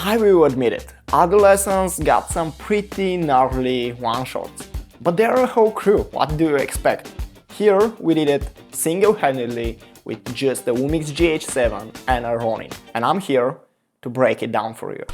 I will admit it, Adolescence got some pretty gnarly one-shots. But they're a whole crew, what do you expect? Here we did it single-handedly with just the Lumix GH7 and a Ronin. And I'm here to break it down for you.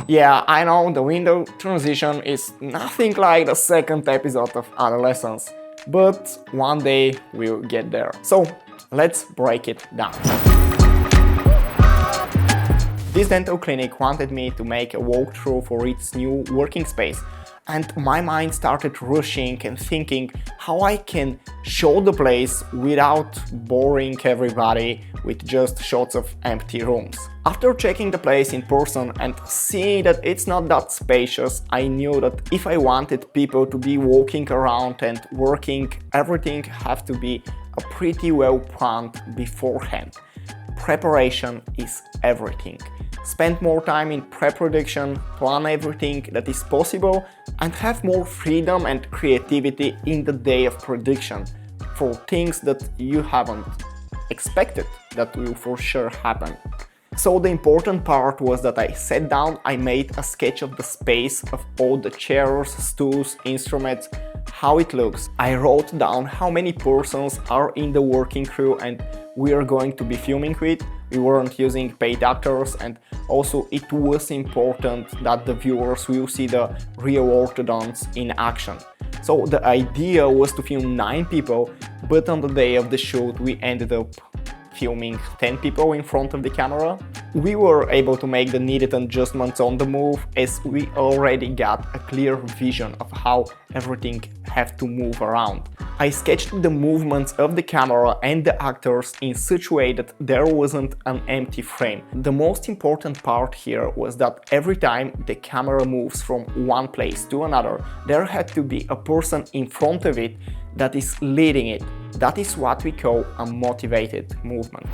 Yeah, I know the window transition is nothing like the second episode of Adolescence, but one day we'll get there. So let's break it down. This dental clinic wanted me to make a walkthrough for its new working space, and my mind started rushing and thinking how I can show the place without boring everybody with just shots of empty rooms. After checking the place in person and seeing that it's not that spacious, I knew that if I wanted people to be walking around and working, everything had to be a pretty well planned beforehand. Preparation is everything. Spend more time in pre-production, plan everything that is possible, and have more freedom and creativity in the day of production for things that you haven't expected that will for sure happen. So the important part was that I sat down, I made a sketch of the space, of all the chairs, stools, instruments, how it looks. I wrote down how many persons are in the working crew and we are going to be filming with. We weren't using paid actors, and also it was important that the viewers will see the real orthodonts in action. So the idea was to film 9 people, but on the day of the shoot we ended up filming 10 people in front of the camera. We were able to make the needed adjustments on the move as we already got a clear vision of how everything had to move around. I sketched the movements of the camera and the actors in such a way that there wasn't an empty frame. The most important part here was that every time the camera moves from one place to another, there had to be a person in front of it that is leading it. That is what we call a motivated movement.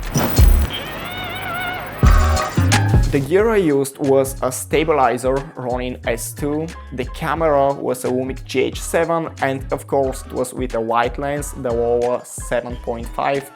The gear I used was a stabilizer Ronin S2, the camera was a Lumix GH7, and of course it was with a wide lens, the lower 7.5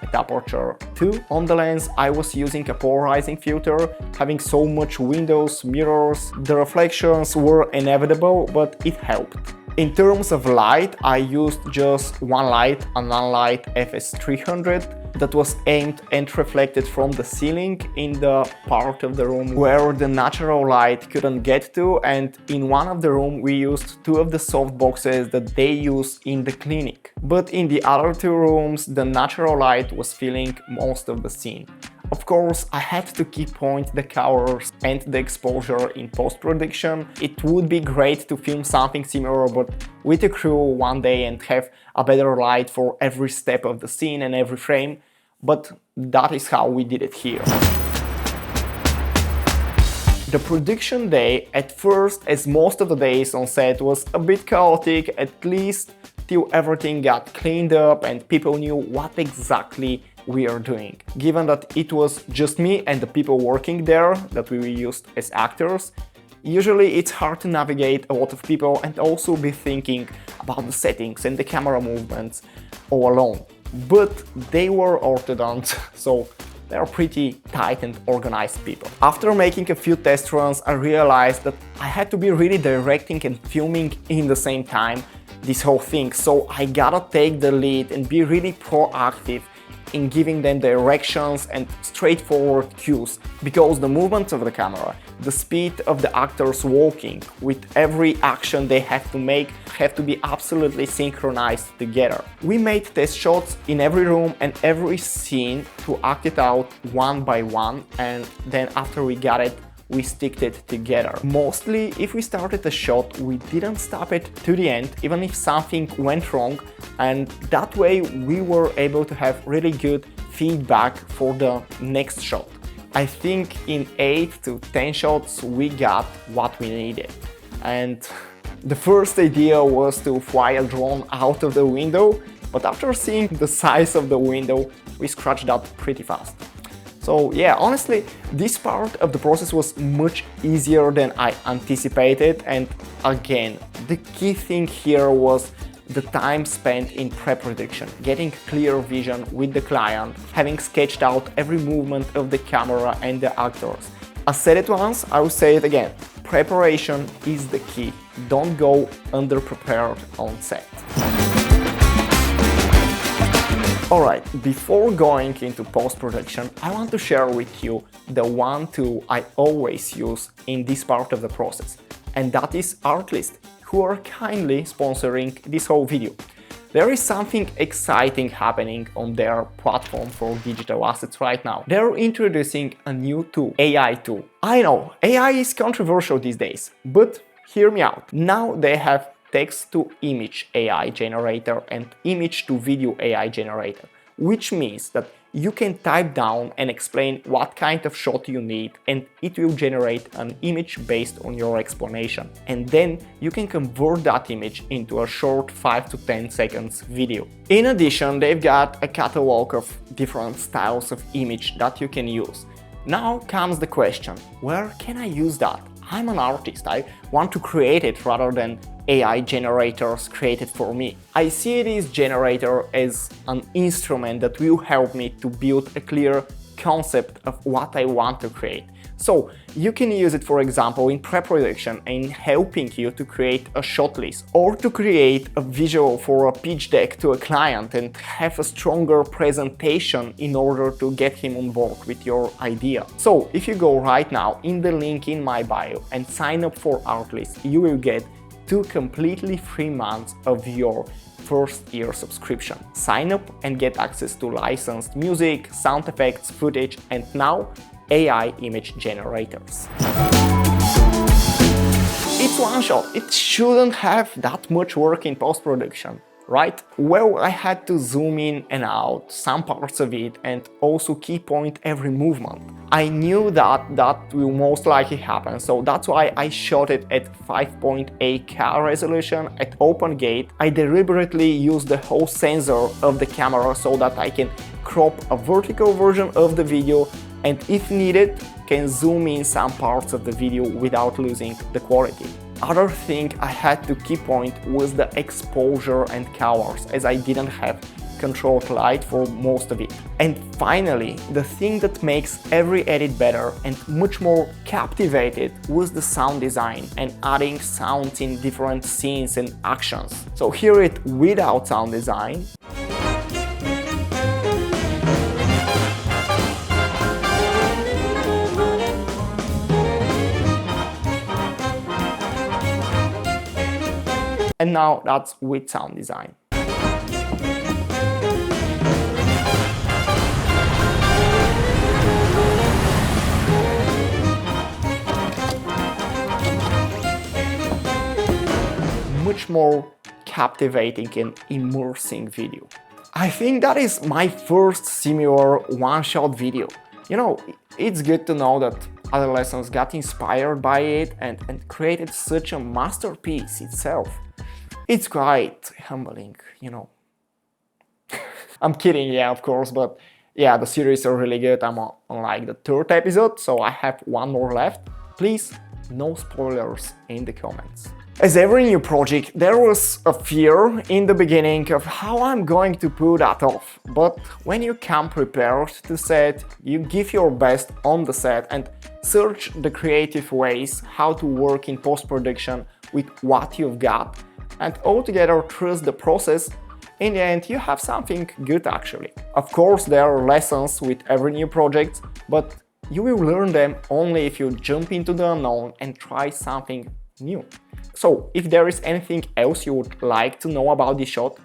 at aperture 2. On the lens I was using a polarizing filter, having so much windows, mirrors, the reflections were inevitable, but it helped. In terms of light, I used just one light, a non-light FS300 that was aimed and reflected from the ceiling in the part of the room where the natural light couldn't get to, and in one of the rooms we used 2 of the soft boxes that they use in the clinic. But in the other 2 rooms the natural light was filling most of the scene. Of course, I had to keep point the colors and the exposure in post-production. It would be great to film something similar but with a crew one day and have a better light for every step of the scene and every frame, but that is how we did it here. The production day, at first, as most of the days on set, was a bit chaotic, at least till everything got cleaned up and people knew what exactly we are doing. Given that it was just me and the people working there that we used as actors, usually it's hard to navigate a lot of people and also be thinking about the settings and the camera movements all alone. But they were orthodonts, so they are pretty tight and organized people. After making a few test runs, I realized that I had to be really directing and filming in the same time this whole thing, so I gotta take the lead and be really proactive in giving them directions and straightforward cues, because the movements of the camera, the speed of the actors walking with every action they have to make have to be absolutely synchronized together. We made test shots in every room and every scene to act it out one by one, and then after we got it, we sticked it together. Mostly, if we started a shot, we didn't stop it to the end, even if something went wrong, and that way we were able to have really good feedback for the next shot. I think in 8 to 10 shots we got what we needed. And the first idea was to fly a drone out of the window, but after seeing the size of the window, we scratched that pretty fast. So yeah, honestly, this part of the process was much easier than I anticipated, and again, the key thing here was the time spent in pre-production, getting clear vision with the client, having sketched out every movement of the camera and the actors. I said it once, I will say it again, preparation is the key. Don't go underprepared on set. Alright, before going into post-production, I want to share with you the one tool I always use in this part of the process, and that is Artlist, who are kindly sponsoring this whole video. There is something exciting happening on their platform for digital assets right now. They're introducing a new tool, AI tool. I know, AI is controversial these days, but hear me out. Now they have text-to-image AI generator and image-to-video AI generator, which means that you can type down and explain what kind of shot you need, and it will generate an image based on your explanation. And then you can convert that image into a short 5 to 10 seconds video. In addition, they've got a catalog of different styles of image that you can use. Now comes the question, where can I use that? I'm an artist, I want to create it rather than AI generators created for me. I see this generator as an instrument that will help me to build a clear concept of what I want to create. So you can use it, for example, in pre-production in helping you to create a shot list, or to create a visual for a pitch deck to a client and have a stronger presentation in order to get him on board with your idea. So if you go right now in the link in my bio and sign up for Artlist, you will get 2 completely free months of your first year subscription. Sign up and get access to licensed music, sound effects, footage, and now AI image generators. It's one shot. It shouldn't have that much work in post-production, right? Well, I had to zoom in and out some parts of it and also key point every movement. I knew that that will most likely happen, so that's why I shot it at 5.8K resolution at open gate. I deliberately used the whole sensor of the camera so that I can crop a vertical version of the video, and if needed, can zoom in some parts of the video without losing the quality. Other thing I had to key point was the exposure and colors, as I didn't have controlled light for most of it. And finally, the thing that makes every edit better and much more captivated was the sound design and adding sounds in different scenes and actions. So hear it without sound design. And now that's with sound design. Much more captivating and immersing video. I think that is my first similar one-shot video. You know, it's good to know that Adolescence got inspired by it and created such a masterpiece itself. It's quite humbling, you know. I'm kidding, yeah, of course, but yeah, the series are really good. I'm on like the 3rd episode, so I have 1 more left. Please, no spoilers in the comments. As every new project, there was a fear in the beginning of how I'm going to pull that off. But when you come prepared to set, you give your best on the set and search the creative ways how to work in post-production with what you've got, and altogether trust the process, in the end you have something good actually. Of course, there are lessons with every new project, but you will learn them only if you jump into the unknown and try something new. So if there is anything else you would like to know about this shot,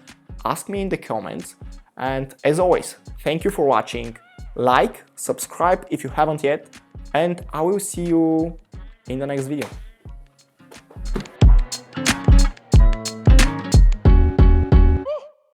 ask me in the comments. And as always, thank you for watching. Like, subscribe if you haven't yet, and I will see you in the next video.